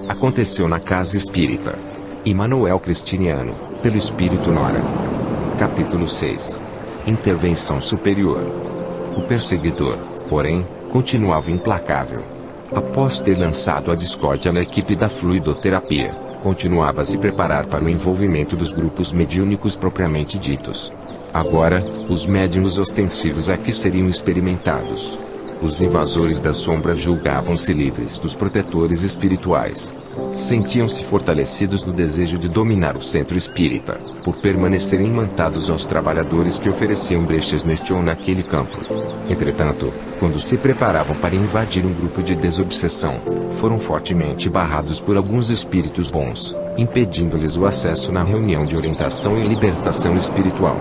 Aconteceu na Casa Espírita Immanuel Cristiniano, pelo Espírito Nora. Capítulo 6. Intervenção superior. O perseguidor, porém, continuava implacável. Após ter lançado a discórdia na equipe da fluidoterapia, continuava a se preparar para o envolvimento dos grupos mediúnicos propriamente ditos. Agora, os médiuns ostensivos aqui seriam experimentados. Os invasores das sombras julgavam-se livres dos protetores espirituais. Sentiam-se fortalecidos no desejo de dominar o centro espírita, por permanecerem imantados aos trabalhadores que ofereciam brechas neste ou naquele campo. Entretanto, quando se preparavam para invadir um grupo de desobsessão, foram fortemente barrados por alguns espíritos bons, impedindo-lhes o acesso na reunião de orientação e libertação espiritual.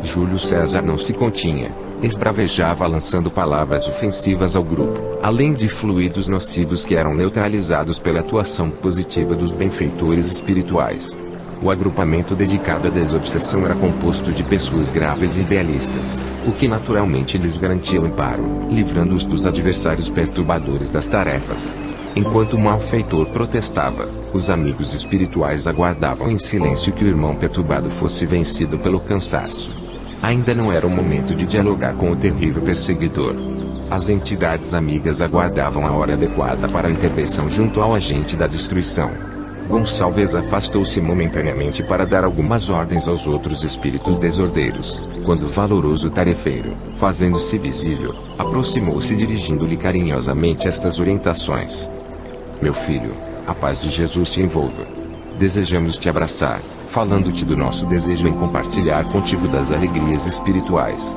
Júlio César não se continha. Esbravejava lançando palavras ofensivas ao grupo, além de fluidos nocivos que eram neutralizados pela atuação positiva dos benfeitores espirituais. O agrupamento dedicado à desobsessão era composto de pessoas graves e idealistas, o que naturalmente lhes garantia o amparo, livrando-os dos adversários perturbadores das tarefas. Enquanto o malfeitor protestava, os amigos espirituais aguardavam em silêncio que o irmão perturbado fosse vencido pelo cansaço. Ainda não era o momento de dialogar com o terrível perseguidor. As entidades amigas aguardavam a hora adequada para a intervenção junto ao agente da destruição. Gonçalves afastou-se momentaneamente para dar algumas ordens aos outros espíritos desordeiros, quando o valoroso tarefeiro, fazendo-se visível, aproximou-se dirigindo-lhe carinhosamente estas orientações. Meu filho, a paz de Jesus te envolva. Desejamos te abraçar, falando-te do nosso desejo em compartilhar contigo das alegrias espirituais.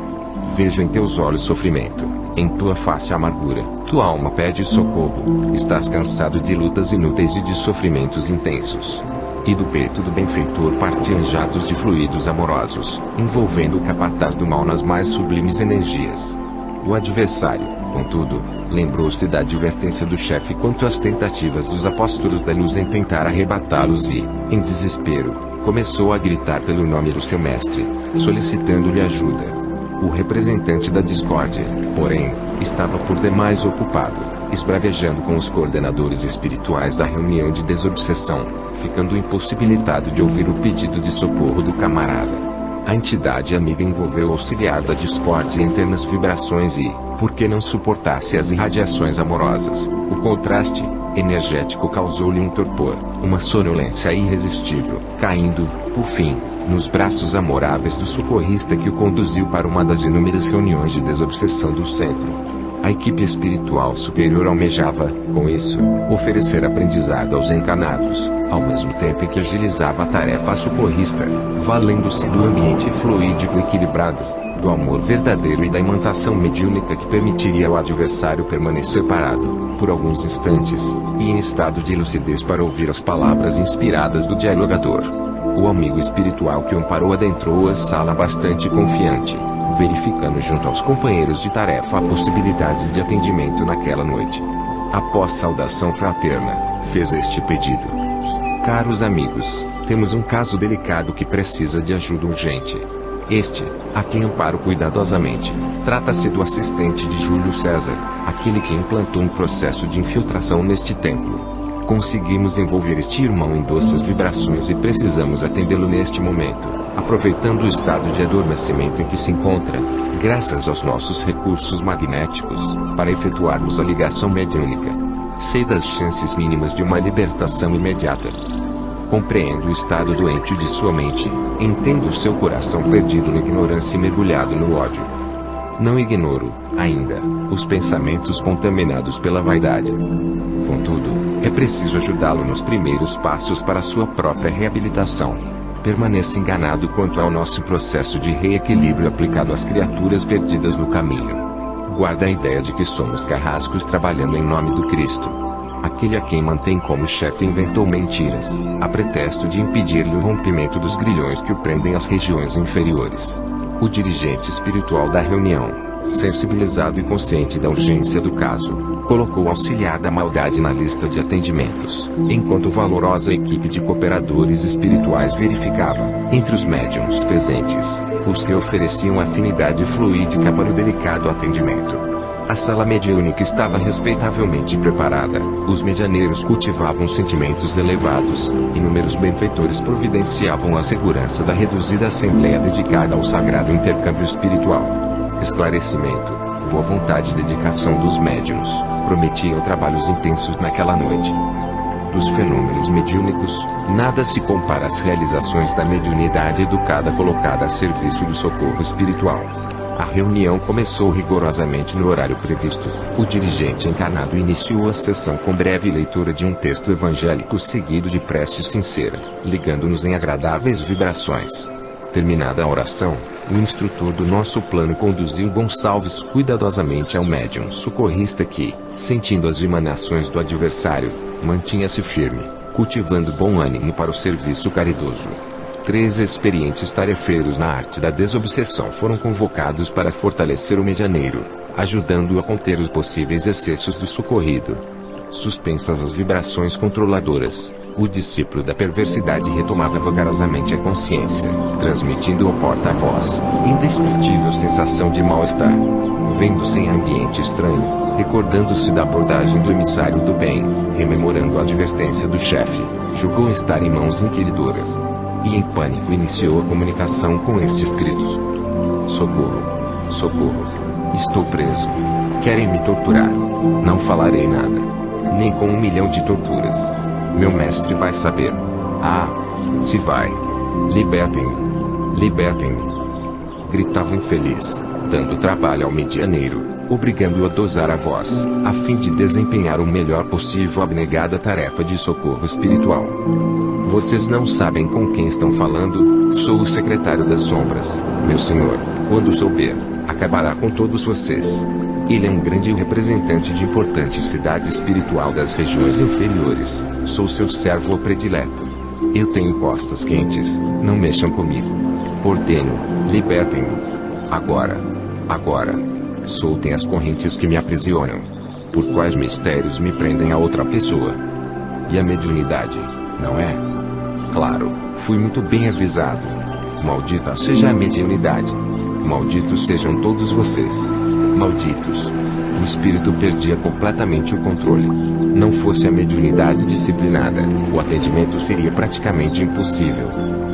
Vejo em teus olhos sofrimento, em tua face amargura, tua alma pede socorro, estás cansado de lutas inúteis e de sofrimentos intensos. E do peito do benfeitor partiam jatos de fluidos amorosos, envolvendo o capataz do mal nas mais sublimes energias. O adversário, contudo, lembrou-se da advertência do chefe quanto às tentativas dos apóstolos da luz em tentar arrebatá-los e, em desespero, começou a gritar pelo nome do seu mestre, solicitando-lhe ajuda. O representante da discórdia, porém, estava por demais ocupado, esbravejando com os coordenadores espirituais da reunião de desobsessão, ficando impossibilitado de ouvir o pedido de socorro do camarada. A entidade amiga envolveu o auxiliar da discórdia em ternas vibrações e, porque não suportasse as irradiações amorosas, o contraste energético causou-lhe um torpor, uma sonolência irresistível, caindo, por fim, nos braços amoráveis do socorrista que o conduziu para uma das inúmeras reuniões de desobsessão do centro. A equipe espiritual superior almejava, com isso, oferecer aprendizado aos encanados, ao mesmo tempo em que agilizava a tarefa a socorrista, valendo-se do ambiente fluídico equilibrado, do amor verdadeiro e da imantação mediúnica que permitiria ao adversário permanecer parado, por alguns instantes, e em estado de lucidez para ouvir as palavras inspiradas do dialogador. O amigo espiritual que o amparou adentrou a sala bastante confiante, verificando junto aos companheiros de tarefa a possibilidade de atendimento naquela noite. Após saudação fraterna, fez este pedido. Caros amigos, temos um caso delicado que precisa de ajuda urgente. Este, a quem amparo cuidadosamente, trata-se do assistente de Júlio César, aquele que implantou um processo de infiltração neste templo. Conseguimos envolver este irmão em doces vibrações e precisamos atendê-lo neste momento, aproveitando o estado de adormecimento em que se encontra, graças aos nossos recursos magnéticos, para efetuarmos a ligação mediúnica. Sei das chances mínimas de uma libertação imediata. Compreendo o estado doente de sua mente, entendo o seu coração perdido na ignorância e mergulhado no ódio. Não ignoro, ainda, os pensamentos contaminados pela vaidade. Contudo, é preciso ajudá-lo nos primeiros passos para sua própria reabilitação. Permaneça enganado quanto ao nosso processo de reequilíbrio aplicado às criaturas perdidas no caminho. Guarda a ideia de que somos carrascos trabalhando em nome do Cristo. Aquele a quem mantém como chefe inventou mentiras, a pretexto de impedir-lhe o rompimento dos grilhões que o prendem às regiões inferiores. O dirigente espiritual da reunião, sensibilizado e consciente da urgência do caso, colocou o auxiliar da maldade na lista de atendimentos, enquanto valorosa equipe de cooperadores espirituais verificava, entre os médiuns presentes, os que ofereciam afinidade fluídica para o delicado atendimento. A sala mediúnica estava respeitavelmente preparada. Os medianeiros cultivavam sentimentos elevados. Inúmeros benfeitores providenciavam a segurança da reduzida assembleia dedicada ao sagrado intercâmbio espiritual. Esclarecimento, boa vontade e dedicação dos médiuns prometiam trabalhos intensos naquela noite. Dos fenômenos mediúnicos, nada se compara às realizações da mediunidade educada colocada a serviço do socorro espiritual. A reunião começou rigorosamente no horário previsto. O dirigente encarnado iniciou a sessão com breve leitura de um texto evangélico seguido de prece sincera, ligando-nos em agradáveis vibrações. Terminada a oração, o instrutor do nosso plano conduziu Gonçalves cuidadosamente ao médium socorrista que, sentindo as emanações do adversário, mantinha-se firme, cultivando bom ânimo para o serviço caridoso. 3 experientes tarefeiros na arte da desobsessão foram convocados para fortalecer o medianeiro, ajudando-o a conter os possíveis excessos do socorrido. Suspensas as vibrações controladoras, o discípulo da perversidade retomava vagarosamente a consciência, transmitindo ao porta-voz indescritível sensação de mal-estar. Vendo-se em ambiente estranho, recordando-se da abordagem do emissário do bem, rememorando a advertência do chefe, julgou estar em mãos inquiridoras. E em pânico iniciou a comunicação com estes gritos: socorro! Socorro! Estou preso! Querem me torturar! Não falarei nada, nem com 1 milhão de torturas. Meu mestre vai saber. Ah, se vai! Libertem-me! Libertem-me! Gritava infeliz, dando trabalho ao medianeiro, obrigando-o a dosar a voz, a fim de desempenhar o melhor possível a abnegada tarefa de socorro espiritual. Vocês não sabem com quem estão falando, sou o secretário das sombras, meu senhor. Quando souber, acabará com todos vocês. Ele é um grande representante de importante cidade espiritual das regiões inferiores. Sou seu servo predileto. Eu tenho costas quentes, não mexam comigo. Ordeno, libertem-me. Agora. Agora. Soltem as correntes que me aprisionam. Por quais mistérios me prendem a outra pessoa? E a mediunidade, não é? Claro, fui muito bem avisado. Maldita seja a mediunidade. Malditos sejam todos vocês. Malditos. O espírito perdia completamente o controle. Não fosse a mediunidade disciplinada, o atendimento seria praticamente impossível.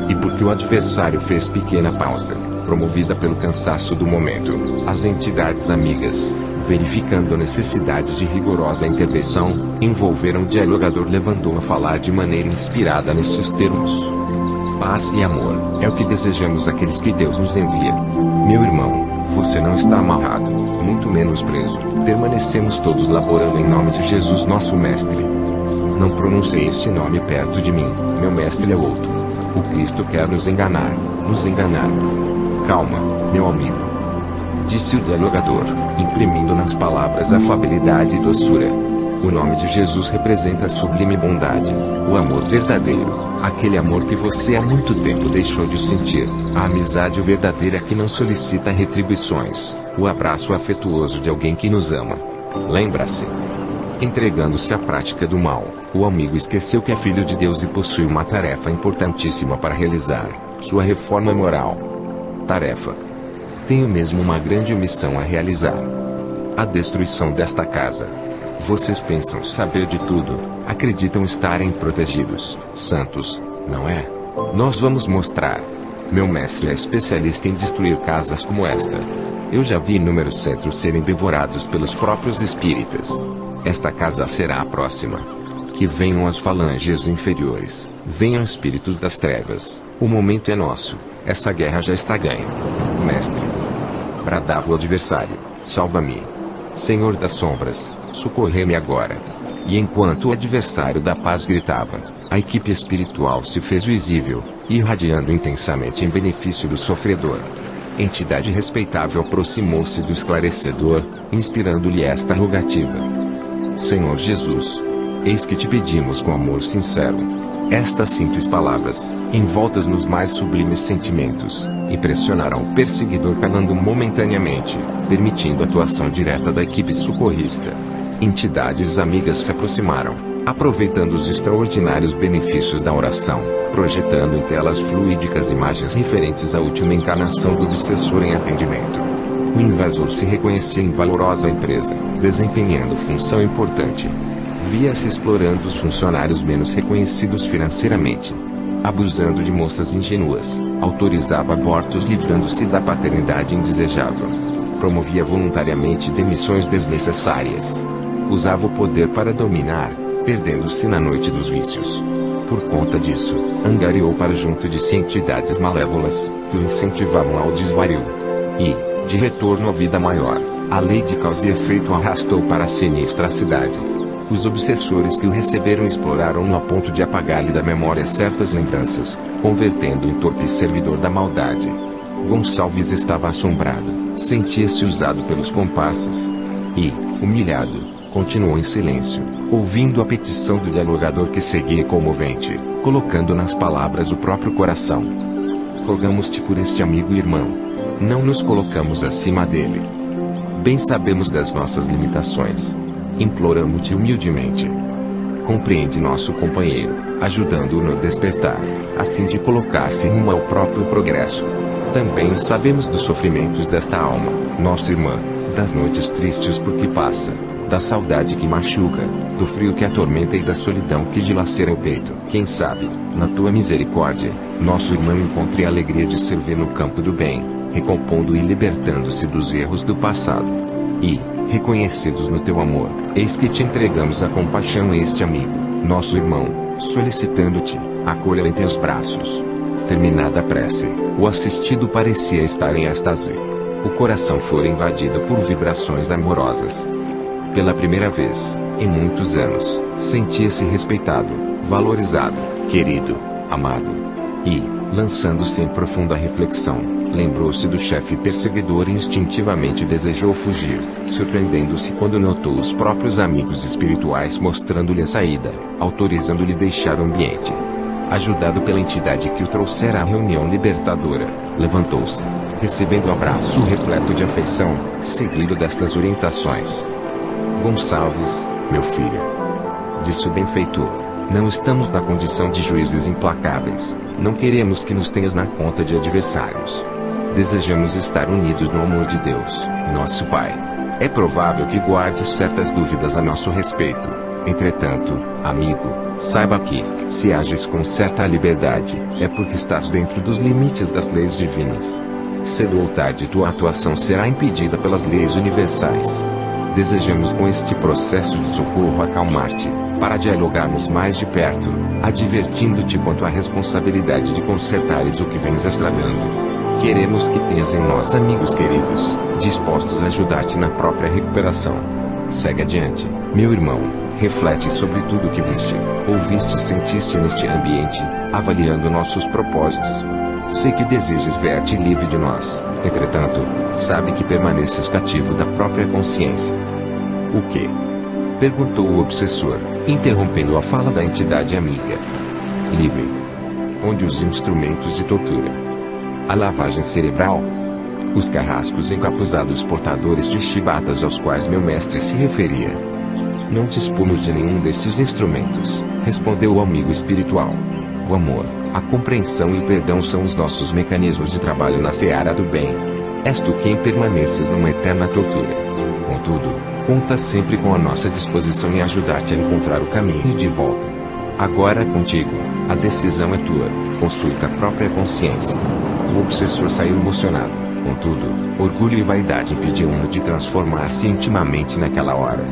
E porque o adversário fez pequena pausa, promovida pelo cansaço do momento, as entidades amigas, verificando a necessidade de rigorosa intervenção, envolveram o dialogador, levando-o a falar de maneira inspirada nestes termos: paz e amor é o que desejamos àqueles que Deus nos envia. Meu irmão, você não está amarrado, muito menos preso. Permanecemos todos laborando em nome de Jesus, nosso mestre. Não pronunciei este nome perto de mim, meu mestre é outro. O Cristo quer nos enganar, nos enganar. Calma, meu amigo, disse o dialogador, imprimindo nas palavras afabilidade e doçura. O nome de Jesus representa a sublime bondade, o amor verdadeiro, aquele amor que você há muito tempo deixou de sentir, a amizade verdadeira que não solicita retribuições, o abraço afetuoso de alguém que nos ama. Lembra-se? Entregando-se à prática do mal, o amigo esqueceu que é filho de Deus e possui uma tarefa importantíssima para realizar: sua reforma moral. Tarefa. Tenho mesmo uma grande missão a realizar: a destruição desta casa. Vocês pensam saber de tudo, acreditam estarem protegidos, santos, não é? Nós vamos mostrar. Meu mestre é especialista em destruir casas como esta. Eu já vi inúmeros centros serem devorados pelos próprios espíritas. Esta casa será a próxima. Que venham as falanges inferiores, venham espíritos das trevas. O momento é nosso. Essa guerra já está ganha. Mestre, bradava o adversário, salva-me. Senhor das sombras, socorrei-me agora. E enquanto o adversário da paz gritava, a equipe espiritual se fez visível, irradiando intensamente em benefício do sofredor. Entidade respeitável aproximou-se do esclarecedor, inspirando-lhe esta rogativa: Senhor Jesus, eis que te pedimos com amor sincero. Estas simples palavras, envoltas nos mais sublimes sentimentos, impressionaram o perseguidor, calando momentaneamente, permitindo a atuação direta da equipe socorrista. Entidades amigas se aproximaram, aproveitando os extraordinários benefícios da oração, projetando em telas fluídicas imagens referentes à última encarnação do obsessor em atendimento. O invasor se reconhecia em valorosa empresa, desempenhando função importante. Via-se explorando os funcionários menos reconhecidos financeiramente. Abusando de moças ingênuas, autorizava abortos livrando-se da paternidade indesejável. Promovia voluntariamente demissões desnecessárias. Usava o poder para dominar, perdendo-se na noite dos vícios. Por conta disso, angariou para junto de si entidades malévolas, que o incentivavam ao desvario. E, de retorno à vida maior, a lei de causa e efeito o arrastou para a sinistra cidade. Os obsessores que o receberam exploraram-no a ponto de apagar-lhe da memória certas lembranças, convertendo-o em torpe servidor da maldade. Gonçalves estava assombrado, sentia-se usado pelos comparsas. E, humilhado, continuou em silêncio, ouvindo a petição do dialogador que seguia comovente, colocando nas palavras o próprio coração. Rogamos-te por este amigo e irmão. Não nos colocamos acima dele. Bem sabemos das nossas limitações. Imploramos-te humildemente. Compreende nosso companheiro, ajudando-o no despertar, a fim de colocar-se rumo ao próprio progresso. Também sabemos dos sofrimentos desta alma, nossa irmã, das noites tristes por que passa, da saudade que machuca, do frio que atormenta e da solidão que dilacera o peito. Quem sabe, na tua misericórdia, nosso irmão encontre a alegria de servir no campo do bem, recompondo e libertando-se dos erros do passado. E, reconhecidos no teu amor, eis que te entregamos a compaixão a este amigo, nosso irmão, solicitando-te, acolha em teus braços. Terminada a prece, o assistido parecia estar em êxtase. O coração fora invadido por vibrações amorosas. Pela primeira vez, em muitos anos, sentia-se respeitado, valorizado, querido, amado. E, lançando-se em profunda reflexão, lembrou-se do chefe perseguidor e instintivamente desejou fugir, surpreendendo-se quando notou os próprios amigos espirituais mostrando-lhe a saída, autorizando-lhe deixar o ambiente. Ajudado pela entidade que o trouxera à reunião libertadora, levantou-se, recebendo o abraço repleto de afeição, seguido destas orientações. Gonçalves, meu filho, disse o benfeitor, não estamos na condição de juízes implacáveis, não queremos que nos tenhas na conta de adversários. Desejamos estar unidos no amor de Deus, nosso Pai. É provável que guardes certas dúvidas a nosso respeito. Entretanto, amigo, saiba que, se ages com certa liberdade, é porque estás dentro dos limites das leis divinas. Cedo ou tarde tua atuação será impedida pelas leis universais. Desejamos com este processo de socorro acalmar-te, para dialogarmos mais de perto, advertindo-te quanto à responsabilidade de consertares o que vens estragando. Queremos que tenhas em nós amigos queridos, dispostos a ajudar-te na própria recuperação. Segue adiante, meu irmão, reflete sobre tudo o que viste, ouviste e sentiste neste ambiente, avaliando nossos propósitos. Sei que desejas ver-te livre de nós, entretanto, sabe que permaneces cativo da própria consciência. O quê? Perguntou o obsessor, interrompendo a fala da entidade amiga. Livre. Onde os instrumentos de tortura? A lavagem cerebral? Os carrascos encapuzados portadores de chibatas aos quais meu mestre se referia? Não dispomos de nenhum destes instrumentos, respondeu o amigo espiritual. O amor, a compreensão e o perdão são os nossos mecanismos de trabalho na seara do bem. És tu quem permaneces numa eterna tortura. Contudo, conta sempre com a nossa disposição em ajudar-te a encontrar o caminho de volta. Agora contigo, a decisão é tua, consulta a própria consciência. O obsessor saiu emocionado, contudo, orgulho e vaidade impediam-no de transformar-se intimamente naquela hora.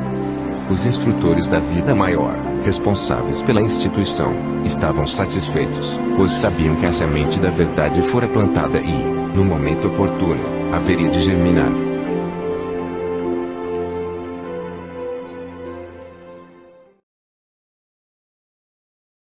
Os instrutores da vida maior, responsáveis pela instituição, estavam satisfeitos, pois sabiam que a semente da verdade fora plantada e, no momento oportuno, haveria de germinar.